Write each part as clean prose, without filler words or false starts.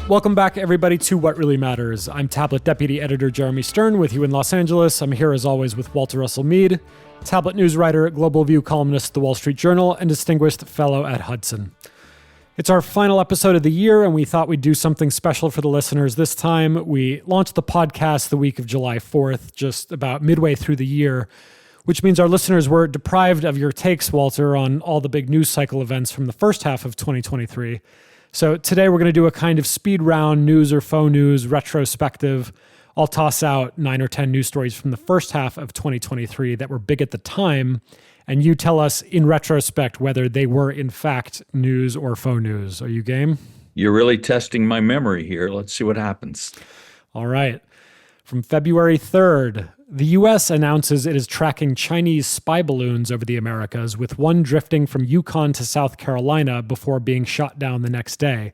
Welcome back, everybody, to What Really Matters. I'm Tablet Deputy Editor Jeremy Stern with you in Los Angeles. I'm here, as always, with Walter Russell Mead, Tablet news writer, Global View columnist at The Wall Street Journal, and distinguished fellow at Hudson. It's our final episode of the year, and we thought we'd do something special for the listeners this time. We launched the podcast the week of July 4th, just about midway through the year, which means our listeners were deprived of your takes, Walter, on all the big news cycle events from the first half of 2023. So today we're going to do a kind of speed round, news or faux news, retrospective. I'll toss out 9 or 10 news stories from the first half of 2023 that were big at the time, and you tell us in retrospect whether they were in fact news or faux news. Are you game? You're really testing my memory here. Let's see what happens. All right. From February 3rd, the U.S. announces it is tracking Chinese spy balloons over the Americas, with one drifting from Yukon to South Carolina before being shot down the next day.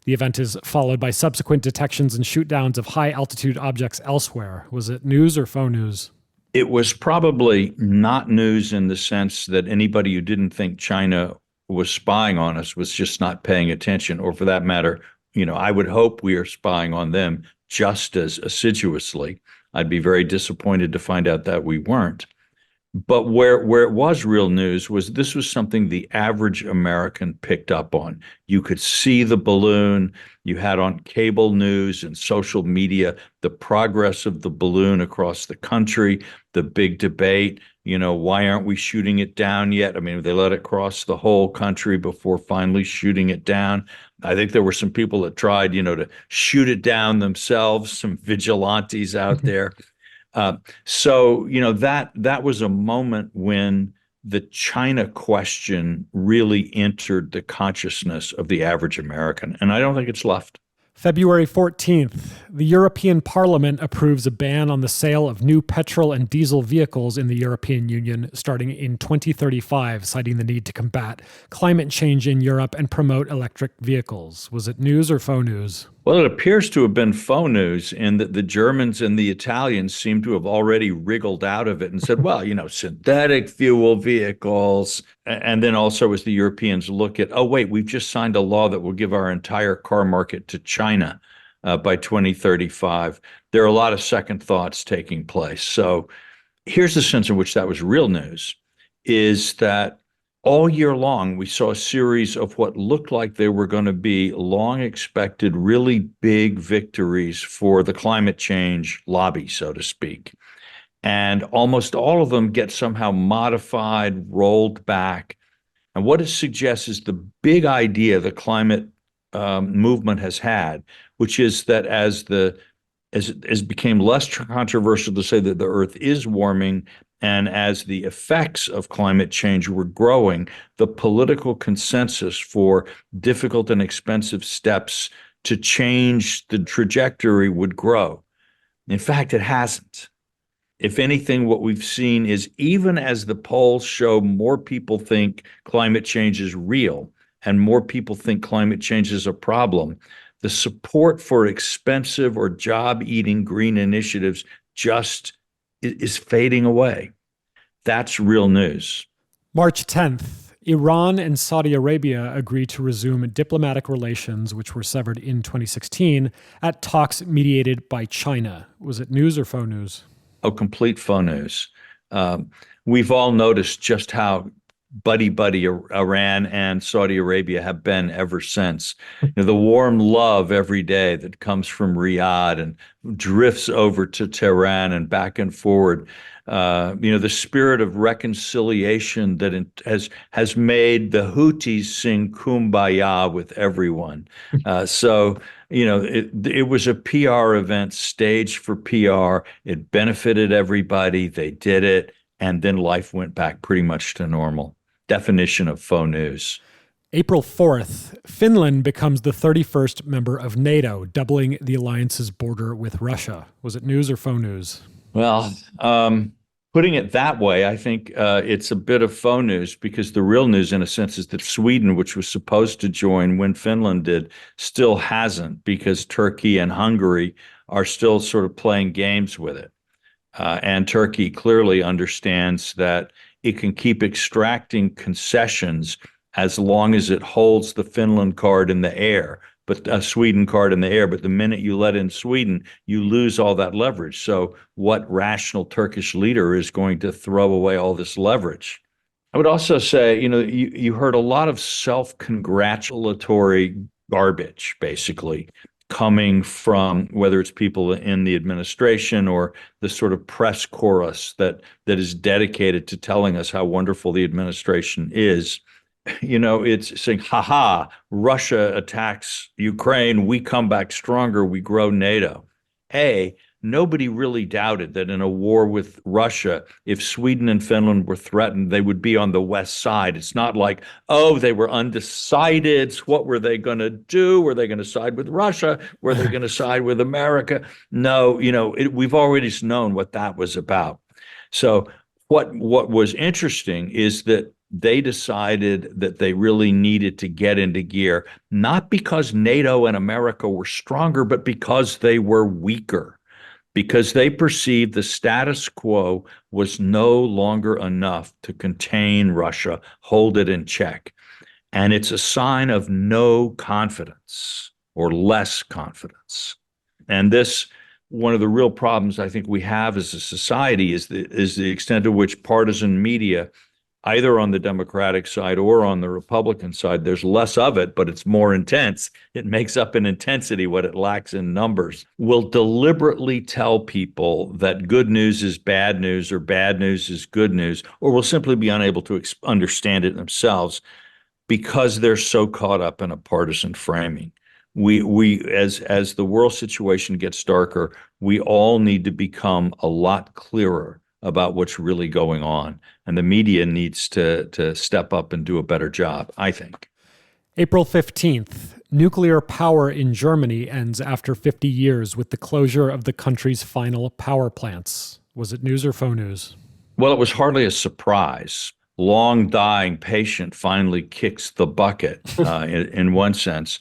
The event is followed by subsequent detections and shoot-downs of high-altitude objects elsewhere. Was it news or faux news? It was probably not news in the sense that anybody who didn't think China was spying on us was just not paying attention, or for that matter, I would hope we are spying on them just as assiduously. I'd be very disappointed to find out that we weren't. But where it was real news was this was something the average American picked up on. You could see the balloon. You had on cable news and social media the progress of the balloon across the country, the big debate, why aren't we shooting it down yet? I mean, they let it cross the whole country before finally shooting it down. I think there were some people that tried, to shoot it down themselves, some vigilantes out there. So that was a moment when the China question really entered the consciousness of the average American, and I don't think it's left. February 14th, the European Parliament approves a ban on the sale of new petrol and diesel vehicles in the European Union starting in 2035, citing the need to combat climate change in Europe and promote electric vehicles. Was it news or faux news? Well, it appears to have been faux news in that the Germans and the Italians seem to have already wriggled out of it and said, well, synthetic fuel vehicles. And then also as the Europeans look at, oh, wait, we've just signed a law that will give our entire car market to China by 2035. There are a lot of second thoughts taking place. So here's the sense in which that was real news, is that all year long, we saw a series of what looked like they were going to be long expected, really big victories for the climate change lobby, so to speak. And almost all of them get somehow modified, rolled back. And what it suggests is the big idea the climate movement has had, which is that as it became less controversial to say that the Earth is warming, and as the effects of climate change were growing, the political consensus for difficult and expensive steps to change the trajectory would grow. In fact, it hasn't. If anything, what we've seen is even as the polls show more people think climate change is real and more people think climate change is a problem, the support for expensive or job-eating green initiatives just is fading away. That's real news. March 10th, Iran and Saudi Arabia agree to resume diplomatic relations, which were severed in 2016, at talks mediated by China. Was it news or faux news? Oh, complete faux news. We've all noticed just how buddy-buddy Iran and Saudi Arabia have been ever since. The warm love every day that comes from Riyadh and drifts over to Tehran and back and forward. The spirit of reconciliation that has made the Houthis sing Kumbaya with everyone. It was a PR event staged for PR. It benefited everybody. They did it. And then life went back pretty much to normal. Definition of faux news. April 4th, Finland becomes the 31st member of NATO, doubling the alliance's border with Russia. Was it news or faux news? Well, putting it that way, I think it's a bit of faux news, because the real news, in a sense, is that Sweden, which was supposed to join when Finland did, still hasn't, because Turkey and Hungary are still sort of playing games with it. And Turkey clearly understands that it can keep extracting concessions as long as it holds the Finland card in the air but a Sweden card in the air. But the minute you let in Sweden, you lose all that leverage. So what rational Turkish leader is going to throw away all this leverage? I would also say, you heard a lot of self-congratulatory garbage, basically, coming from whether it's people in the administration or the sort of press chorus that is dedicated to telling us how wonderful the administration is. It's saying, ha, Russia attacks Ukraine, we come back stronger, we grow NATO. Nobody really doubted that in a war with Russia, if Sweden and Finland were threatened, they would be on the West side. It's not like, they were undecided. What were they going to do? Were they going to side with Russia? Were they going to side with America? No, we've already known what that was about. So what was interesting is that they decided that they really needed to get into gear, not because NATO and America were stronger, but because they were weaker. Because they perceived the status quo was no longer enough to contain Russia, hold it in check. And it's a sign of no confidence or less confidence. And this, one of the real problems I think we have as a society is the extent to which partisan media, either on the Democratic side or on the Republican side, there's less of it, but it's more intense. It makes up in intensity what it lacks in numbers, will deliberately tell people that good news is bad news or bad news is good news, or will simply be unable to understand it themselves because they're so caught up in a partisan framing. We as the world situation gets darker, we all need to become a lot clearer about what's really going on. And the media needs to step up and do a better job, I think. April 15th, nuclear power in Germany ends after 50 years with the closure of the country's final power plants. Was it news or faux news? Well, it was hardly a surprise. Long dying patient finally kicks the bucket in one sense.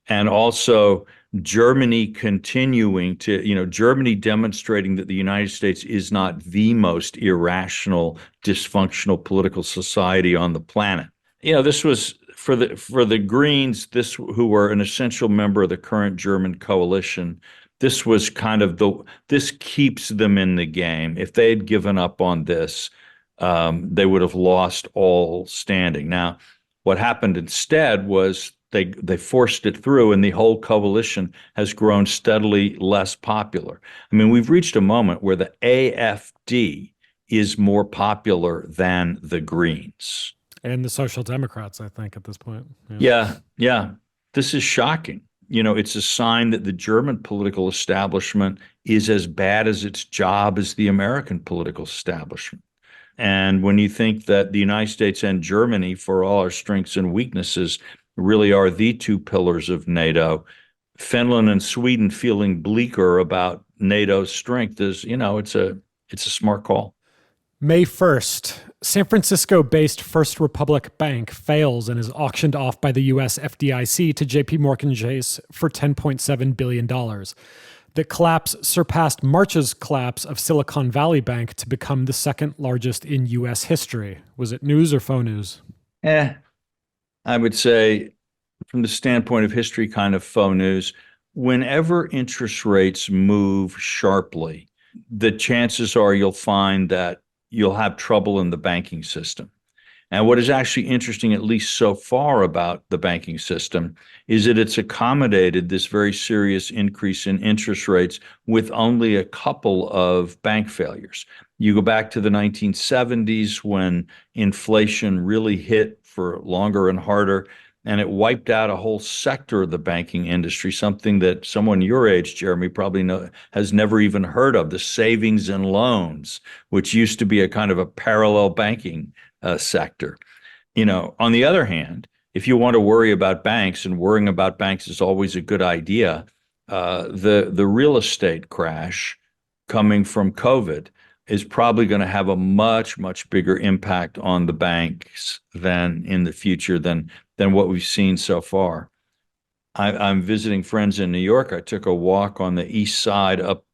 And also Germany continuing to, Germany demonstrating that the United States is not the most irrational, dysfunctional political society on the planet. This was for the Greens, who were an essential member of the current German coalition. This was kind of this keeps them in the game. If they had given up on this, they would have lost all standing. Now, what happened instead was they forced it through, and the whole coalition has grown steadily less popular. I mean, we've reached a moment where the AfD is more popular than the Greens. And the Social Democrats, I think, at this point. Yeah. This is shocking. It's a sign that the German political establishment is as bad as its job as the American political establishment. And when you think that the United States and Germany, for all our strengths and weaknesses, really are the two pillars of NATO, Finland and Sweden feeling bleaker about NATO's strength is, it's a smart call. May 1st, San Francisco-based First Republic Bank fails and is auctioned off by the U.S. FDIC to J.P. Morgan Chase for $10.7 billion. The collapse surpassed March's collapse of Silicon Valley Bank to become the second largest in U.S. history. Was it news or faux news? I would say, from the standpoint of history, kind of faux news. Whenever interest rates move sharply, the chances are you'll find that you'll have trouble in the banking system. And what is actually interesting, at least so far, about the banking system is that it's accommodated this very serious increase in interest rates with only a couple of bank failures. You go back to the 1970s when inflation really hit for longer and harder, and it wiped out a whole sector of the banking industry, something that someone your age, Jeremy, probably has never even heard of, the savings and loans, which used to be a kind of a parallel banking sector. On the other hand, if you want to worry about banks, and worrying about banks is always a good idea, the real estate crash coming from COVID is probably going to have a much, much bigger impact on the banks than in the future than what we've seen so far. I'm visiting friends in New York. I took a walk on the east side up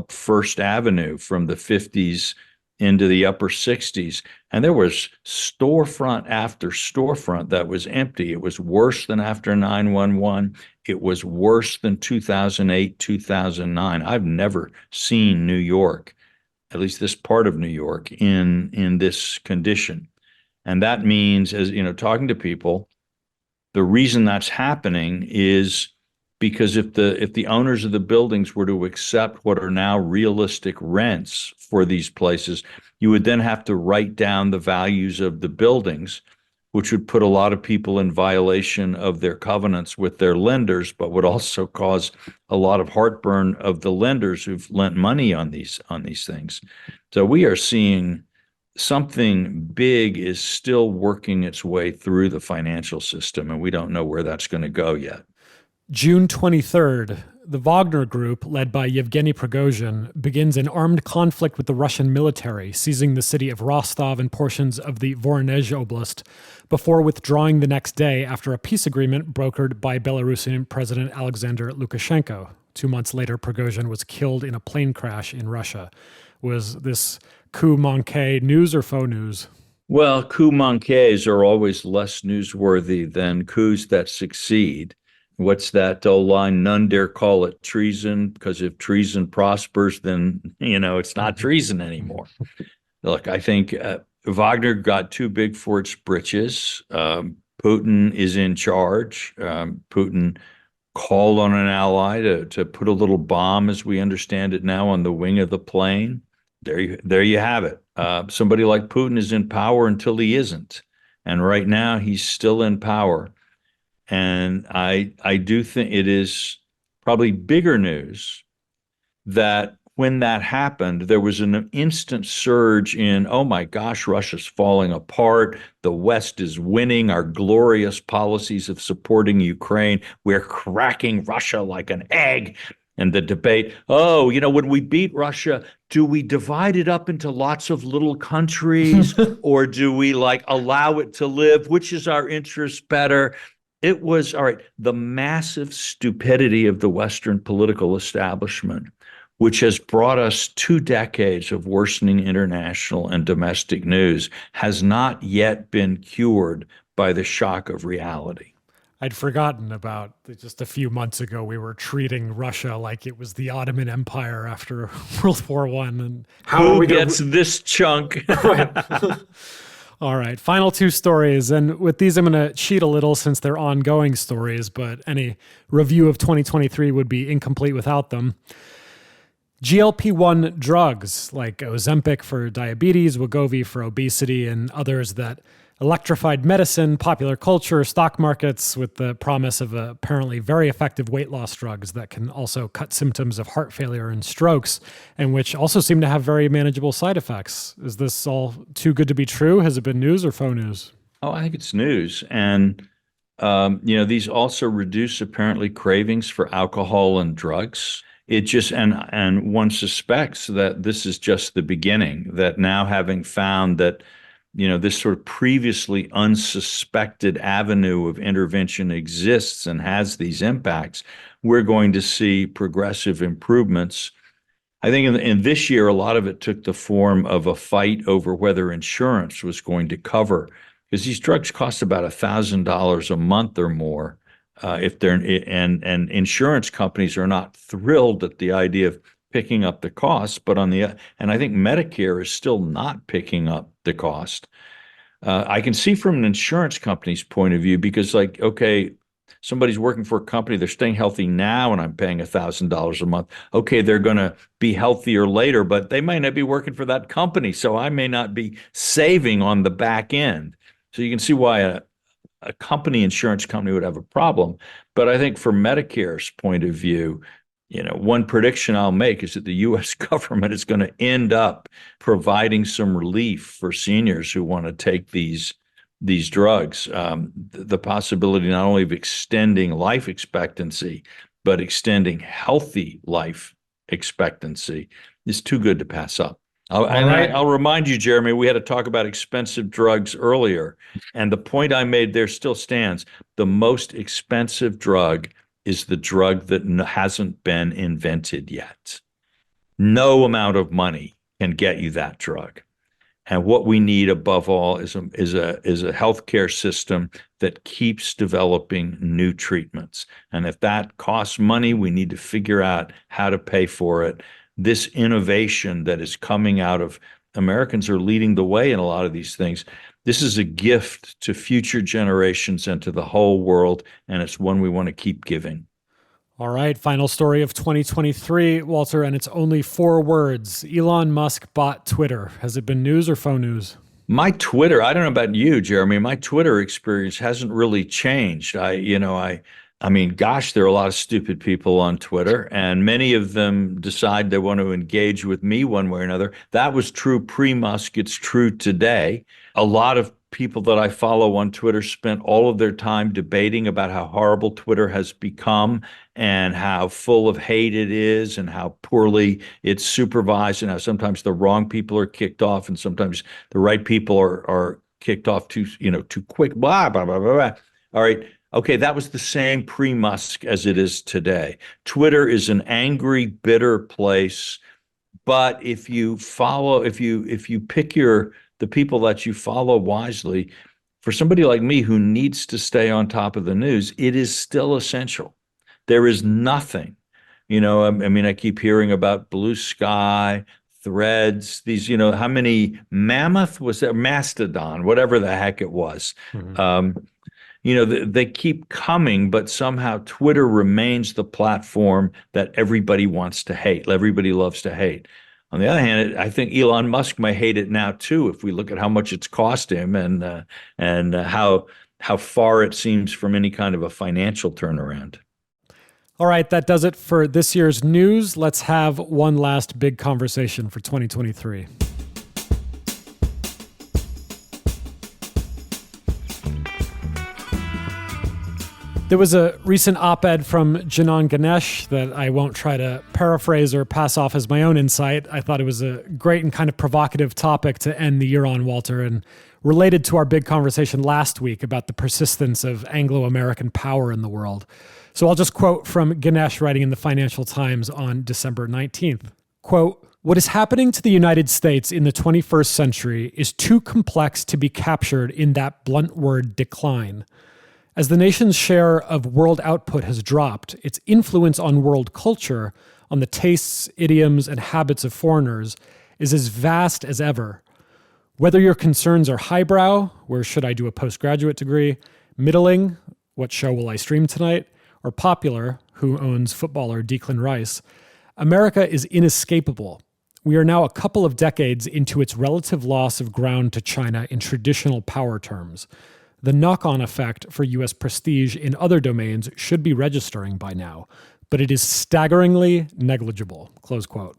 First Avenue from the 50s into the upper 60s. And there was storefront after storefront that was empty. It was worse than after 9/11. It was worse than 2008, 2009. I've never seen New York, at least this part of New York, in this condition. And that means, as you know, talking to people, the reason that's happening is because if the owners of the buildings were to accept what are now realistic rents for these places, you would then have to write down the values of the buildings, which would put a lot of people in violation of their covenants with their lenders, but would also cause a lot of heartburn of the lenders who've lent money on these things. So we are seeing something big is still working its way through the financial system, and we don't know where that's going to go yet. June 23rd, the Wagner group, led by Yevgeny Prigozhin, begins an armed conflict with the Russian military, seizing the city of Rostov and portions of the Voronezh Oblast, before withdrawing the next day after a peace agreement brokered by Belarusian President Alexander Lukashenko. 2 months later, Prigozhin was killed in a plane crash in Russia. Was this coup manqué news or faux news? Well, coup manqués are always less newsworthy than coups that succeed. What's that old line? None dare call it treason, because if treason prospers, then, it's not treason anymore. Look, I think Wagner got too big for its britches. Putin is in charge. Putin called on an ally to put a little bomb, as we understand it now, on the wing of the plane. There you have it. Somebody like Putin is in power until he isn't. And right now he's still in power. And I do think it is probably bigger news that when that happened, there was an instant surge in, oh my gosh, Russia's falling apart. The West is winning. Our glorious policies of supporting Ukraine. We're cracking Russia like an egg. And the debate, when we beat Russia, do we divide it up into lots of little countries or do we allow it to live? Which is our interest better? It was, all right, the massive stupidity of the Western political establishment, which has brought us 2 decades of worsening international and domestic news, has not yet been cured by the shock of reality. I'd forgotten about just a few months ago, we were treating Russia like it was the Ottoman Empire after World War I. And who gets this chunk? All right, final 2 stories. And with these, I'm going to cheat a little since they're ongoing stories, but any review of 2023 would be incomplete without them. GLP-1 drugs like Ozempic for diabetes, Wegovy for obesity, and others that electrified medicine, popular culture, stock markets, with the promise of apparently very effective weight loss drugs that can also cut symptoms of heart failure and strokes, and which also seem to have very manageable side effects. Is this all too good to be true? Has it been news or faux news? Oh, I think it's news. And, these also reduce apparently cravings for alcohol and drugs. It just, and one suspects that this is just the beginning, that now having found that this sort of previously unsuspected avenue of intervention exists and has these impacts, we're going to see progressive improvements. I think in this year, a lot of it took the form of a fight over whether insurance was going to cover, because these drugs cost about $1,000 a month or more. If they're and insurance companies are not thrilled at the idea of picking up the cost, but and I think Medicare is still not picking up the cost. I can see from an insurance company's point of view, because okay, somebody's working for a company, they're staying healthy now, and I'm paying $1,000 a month. Okay, they're going to be healthier later, but they might not be working for that company, so I may not be saving on the back end. So you can see why a insurance company would have a problem. But I think from Medicare's point of view, one prediction I'll make is that the U.S. government is going to end up providing some relief for seniors who want to take these drugs. The possibility not only of extending life expectancy, but extending healthy life expectancy is too good to pass up. I'll remind you, Jeremy, we had to talk about expensive drugs earlier, and the point I made there still stands. The most expensive drug is the drug that hasn't been invented yet. No amount of money can get you that drug. And what we need above all is a healthcare system that keeps developing new treatments. And if that costs money, we need to figure out how to pay for it. This innovation that is coming out of Americans are leading the way in a lot of these things. This is a gift to future generations and to the whole world, and it's one we want to keep giving. All right, final story of 2023, Walter, and it's only 4 words. Elon Musk bought Twitter. Has it been news or faux news? My Twitter, I don't know about you, Jeremy. My Twitter experience hasn't really changed. I mean, gosh, there are a lot of stupid people on Twitter, and many of them decide they want to engage with me one way or another. That was true pre-Musk. It's true today. A lot of people that I follow on Twitter spent all of their time debating about how horrible Twitter has become and how full of hate it is and how poorly it's supervised and how sometimes the wrong people are kicked off and sometimes the right people are kicked off too quick. Blah, blah, blah, blah, blah. All right. Okay, that was the same pre-Musk as it is today. Twitter is an angry, bitter place, but if you pick the people that you follow wisely, for somebody like me who needs to stay on top of the news, it is still essential. There is nothing, I mean, I keep hearing about Blue Sky, Threads, these, how many Mammoth was that? Mastodon, whatever the heck it was. Mm-hmm. They keep coming, but somehow Twitter remains the platform that everybody wants to hate. Everybody loves to hate. On the other hand, I think Elon Musk may hate it now too, if we look at how much it's cost him and how far it seems from any kind of a financial turnaround. All right, that does it for this year's news. Let's have one last big conversation for 2023. There was a recent op-ed from Janan Ganesh that I won't try to paraphrase or pass off as my own insight. I thought it was a great and kind of provocative topic to end the year on, Walter, and related to our big conversation last week about the persistence of Anglo-American power in the world. So I'll just quote from Ganesh writing in the Financial Times on December 19th. Quote, "What is happening to the United States in the 21st century is too complex to be captured in that blunt word decline. As the nation's share of world output has dropped, its influence on world culture, on the tastes, idioms, and habits of foreigners, is as vast as ever. Whether your concerns are highbrow, where should I do a postgraduate degree, middling, what show will I stream tonight, or popular, who owns footballer Declan Rice, America is inescapable. We are now a couple of decades into its relative loss of ground to China in traditional power terms. The knock-on effect for U.S. prestige in other domains should be registering by now, but it is staggeringly negligible." Close quote.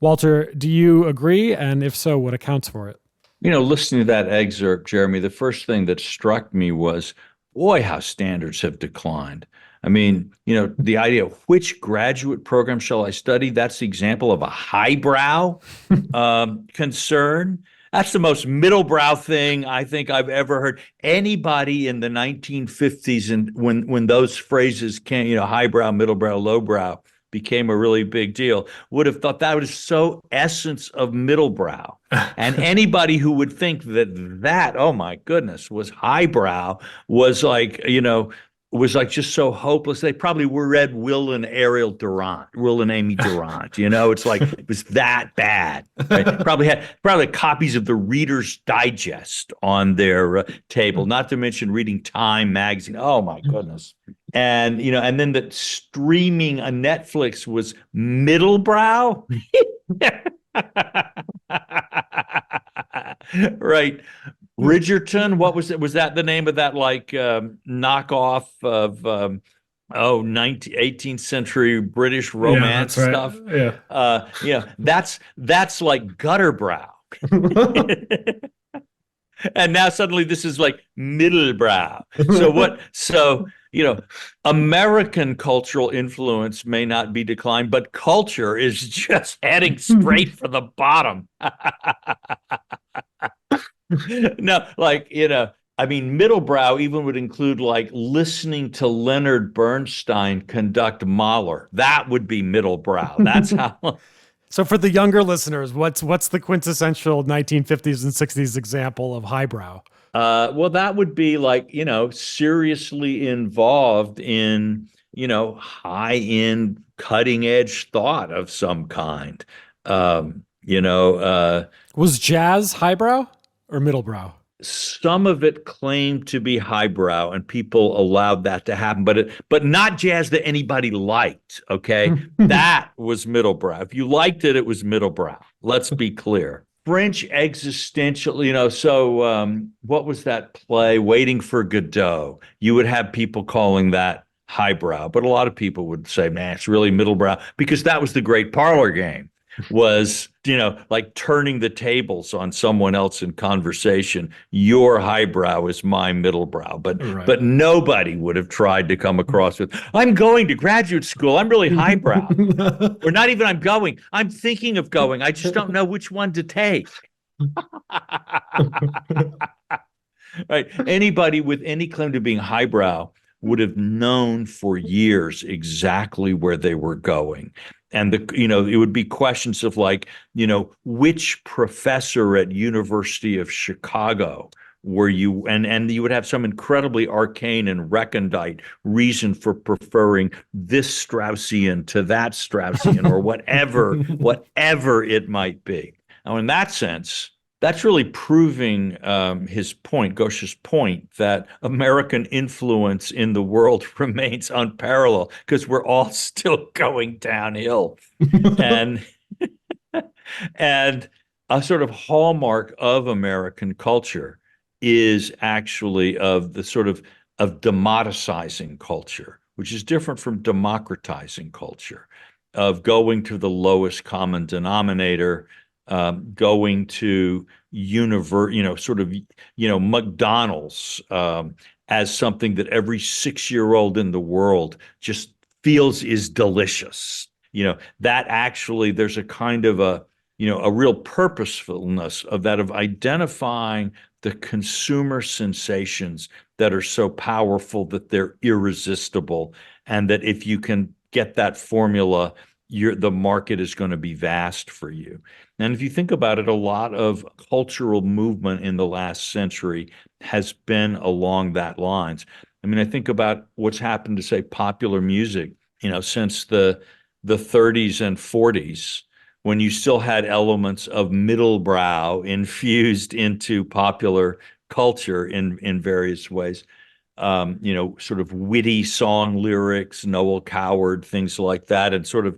Walter, do you agree? And if so, what accounts for it? Listening to that excerpt, Jeremy, the first thing that struck me was, boy, how standards have declined. I mean, the idea of which graduate program shall I study, that's the example of a highbrow concern. That's the most middlebrow thing I think I've ever heard. Anybody in the 1950s, and when those phrases came, highbrow, middlebrow, lowbrow became a really big deal, would have thought that was so essence of middlebrow. And anybody who would think that, oh my goodness, was highbrow, was like, just so hopeless. They probably read Will and Amy Durant. It's like it was that bad. Right? Probably had copies of the Reader's Digest on their table. Not to mention reading Time magazine. Oh my goodness! And and then the streaming on Netflix was middlebrow. Right. Bridgerton, what was it? Was that the name of that knockoff of 18th century British romance stuff? Yeah. That's like gutter brow. And now suddenly this is like middlebrow. So American cultural influence may not be declined, but culture is just heading straight for the bottom. No, middlebrow even would include listening to Leonard Bernstein conduct Mahler. That would be middlebrow. That's how. So for the younger listeners, what's the quintessential 1950s and 60s example of highbrow? Well, that would be like, seriously involved in, high end, cutting edge thought of some kind. Was jazz highbrow or middlebrow? Some of it claimed to be highbrow and people allowed that to happen, but not jazz that anybody liked. Okay. That was middlebrow. If you liked it, it was middlebrow. Let's be clear. French existential, what was that play? Waiting for Godot. You would have people calling that highbrow, but a lot of people would say, man, it's really middlebrow because that was the great parlor game was, like turning the tables on someone else in conversation. Your highbrow is my middlebrow. But Right. but nobody would have tried to come across with, I'm going to graduate school. I'm really highbrow. Or not even I'm going. I'm thinking of going. I just don't know which one to take. Right. Anybody with any claim to being highbrow would have known for years exactly where they were going. And it would be questions of like, which professor at University of Chicago were you, and you would have some incredibly arcane and recondite reason for preferring this Straussian to that Straussian or whatever it might be. Now, in that sense, that's really proving Ghosh's point, that American influence in the world remains unparalleled because we're all still going downhill. and and a sort of hallmark of American culture is actually of the sort of democratizing culture, which is different from democratizing culture, of going to the lowest common denominator, going to McDonald's as something that every 6-year-old in the world just feels is delicious. That actually there's a kind of a real purposefulness of that, of identifying the consumer sensations that are so powerful that they're irresistible, and that if you can get that formula, the market is going to be vast for you. And if you think about it, a lot of cultural movement in the last century has been along that lines. I mean, I think about what's happened to, say, popular music, since the 30s and 40s, when you still had elements of middlebrow infused into popular culture in various ways. Sort of witty song lyrics, Noel Coward, things like that, and sort of,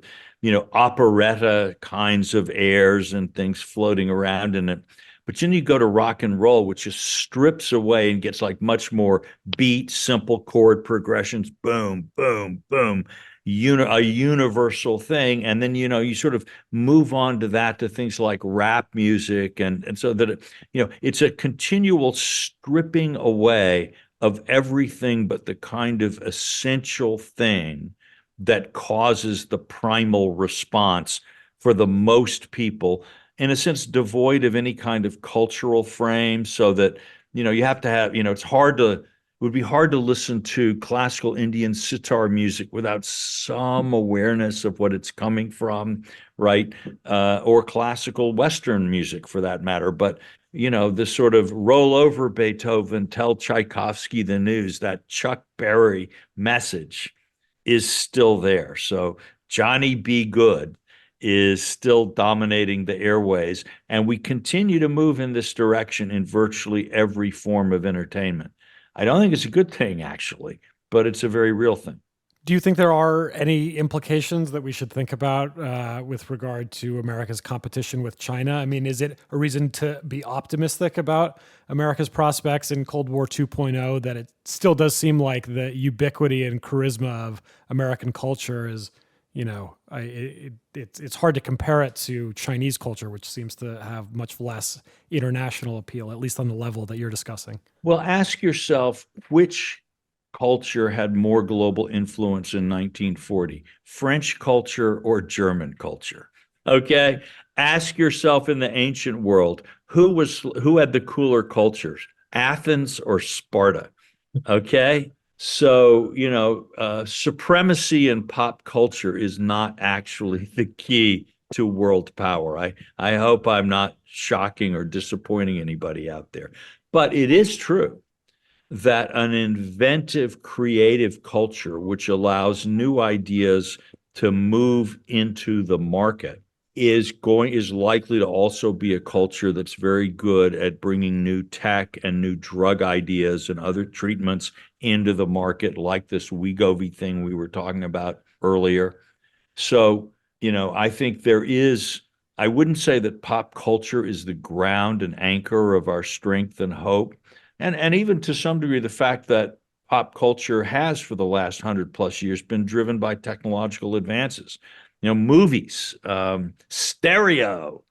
operetta kinds of airs and things floating around in it. But then you go to rock and roll, which just strips away and gets like much more beat, simple chord progressions, boom, boom, boom, a universal thing. And then, you sort of move on to that, to things like rap music. And so that, it's a continual stripping away of everything but the kind of essential thing that causes the primal response for the most people, in a sense, devoid of any kind of cultural frame, so that, you have to have, it would be hard to listen to classical Indian sitar music without some awareness of what it's coming from, right? Or classical Western music for that matter. But this sort of roll over Beethoven, tell Tchaikovsky the news, that Chuck Berry message is still there. So Johnny B. Good is still dominating the airways, and we continue to move in this direction in virtually every form of entertainment. I don't think it's a good thing, actually, but it's a very real thing. Do you think there are any implications that we should think about with regard to America's competition with China? I mean, is it a reason to be optimistic about America's prospects in Cold War 2.0, that it still does seem like the ubiquity and charisma of American culture is, it's hard to compare it to Chinese culture, which seems to have much less international appeal, at least on the level that you're discussing? Well, ask yourself, which culture had more global influence in 1940, French culture or German culture? Okay. Ask yourself, in the ancient world, who had the cooler cultures, Athens or Sparta? Okay. So, supremacy in pop culture is not actually the key to world power. I hope I'm not shocking or disappointing anybody out there. But it is true that an inventive, creative culture, which allows new ideas to move into the market, is likely to also be a culture that's very good at bringing new tech and new drug ideas and other treatments into the market, like this Wegovy thing we were talking about earlier. So, I think I wouldn't say that pop culture is the ground and anchor of our strength and hope. And even to some degree, the fact that pop culture has for the last 100+ years been driven by technological advances. Movies, stereo,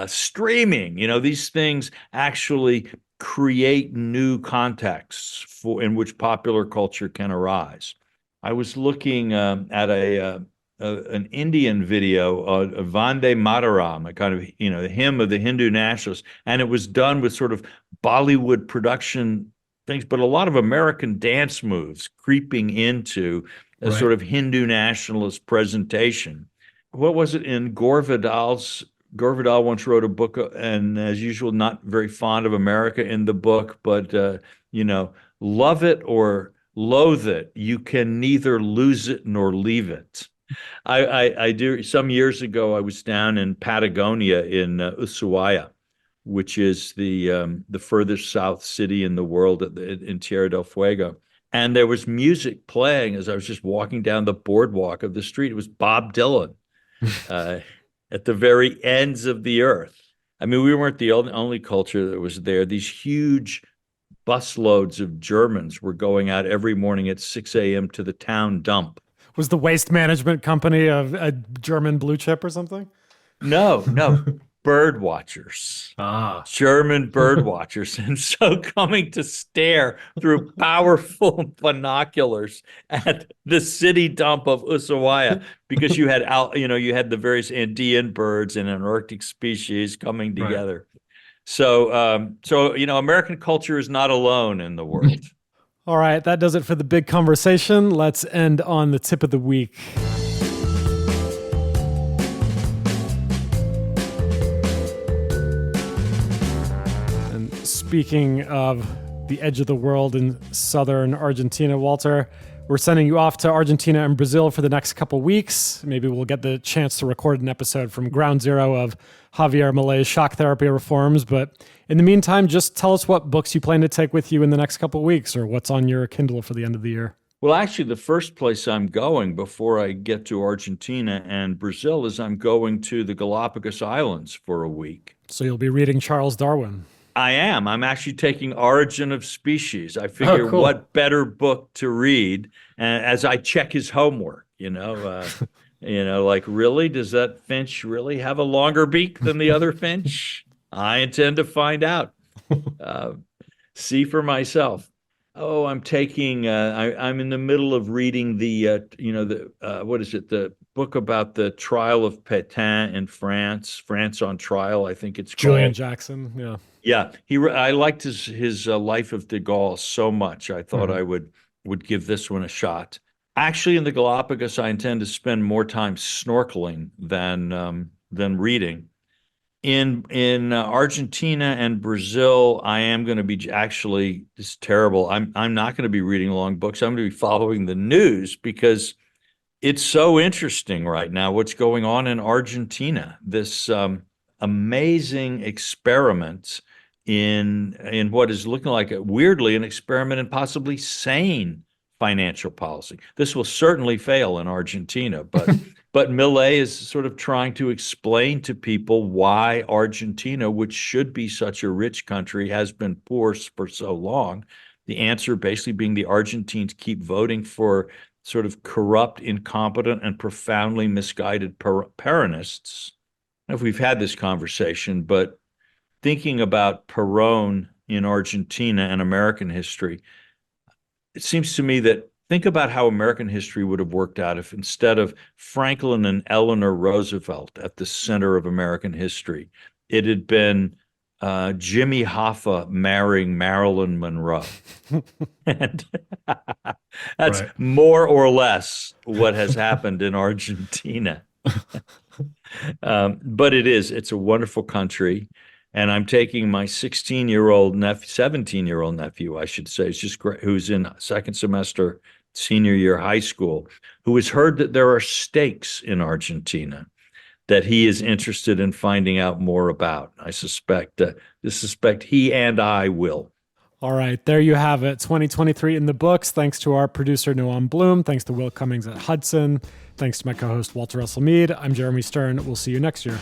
streaming, these things actually create new contexts in which popular culture can arise. I was looking at an Indian video of Vande Mataram, a kind of the hymn of the Hindu nationalists, and it was done with sort of Bollywood production things, but a lot of American dance moves creeping into a sort of Hindu nationalist presentation. What was it in Gore Vidal's? Gore Vidal once wrote a book, and as usual, not very fond of America in the book, but love it or loathe it, you can neither lose it nor leave it. I do. Some years ago, I was down in Patagonia in Ushuaia, which is the furthest south city in the world in Tierra del Fuego. And there was music playing as I was just walking down the boardwalk of the street. It was Bob Dylan at the very ends of the earth. I mean, we weren't the only culture that was there. These huge busloads of Germans were going out every morning at 6 a.m. to the town dump. Was the waste management company of a German blue chip or something? No, bird watchers. German bird watchers. And so coming to stare through powerful binoculars at the city dump of Ushuaia, because you had the various Andean birds and Antarctic species coming together. So American culture is not alone in the world. All right, that does it for the big conversation. Let's end on the tip of the week. And speaking of the edge of the world in southern Argentina, Walter, we're sending you off to Argentina and Brazil for the next couple weeks. Maybe we'll get the chance to record an episode from ground zero of Javier Malay's shock therapy reforms. But in the meantime, just tell us what books you plan to take with you in the next couple weeks, or what's on your Kindle for the end of the year. Well, actually, the first place I'm going before I get to Argentina and Brazil is I'm going to the Galapagos Islands for a week. So you'll be reading Charles Darwin. I am. I'm actually taking Origin of Species. I figure what better book to read as I check his homework, like, really, does that finch really have a longer beak than the other finch? I intend to find out. See for myself. Oh, I'm taking. I'm in the middle of reading what is it? The book about the trial of Pétain in France. France on Trial, I think it's called. Julian Jackson. Yeah. Yeah, I liked his Life of de Gaulle so much. I thought I would give this one a shot. Actually, in the Galapagos, I intend to spend more time snorkeling than reading. In Argentina and Brazil, I am going to be actually, it's terrible. I'm not going to be reading long books. I'm going to be following the news because it's so interesting right now what's going on in Argentina. This amazing experiment in what is looking like weirdly an experiment in possibly sane financial policy. This will certainly fail in Argentina, but Milei is sort of trying to explain to people why Argentina, which should be such a rich country, has been poor for so long. The answer basically being the Argentines keep voting for sort of corrupt, incompetent, and profoundly misguided Peronists. I don't know if we've had this conversation, but thinking about Perón in Argentina and American history, it seems to me that think about how American history would have worked out if instead of Franklin and Eleanor Roosevelt at the center of American history, it had been Jimmy Hoffa marrying Marilyn Monroe. And that's more or less what has happened in Argentina. But it's a wonderful country. And I'm taking my 16-year-old nephew, 17-year-old nephew, I should say, it's just great, who's in second semester, senior year high school, who has heard that there are stakes in Argentina that he is interested in finding out more about. I suspect he and I will. All right, there you have it. 2023 in the books. Thanks to our producer, Noam Bloom. Thanks to Will Cummings at Hudson. Thanks to my co-host, Walter Russell Mead. I'm Jeremy Stern. We'll see you next year.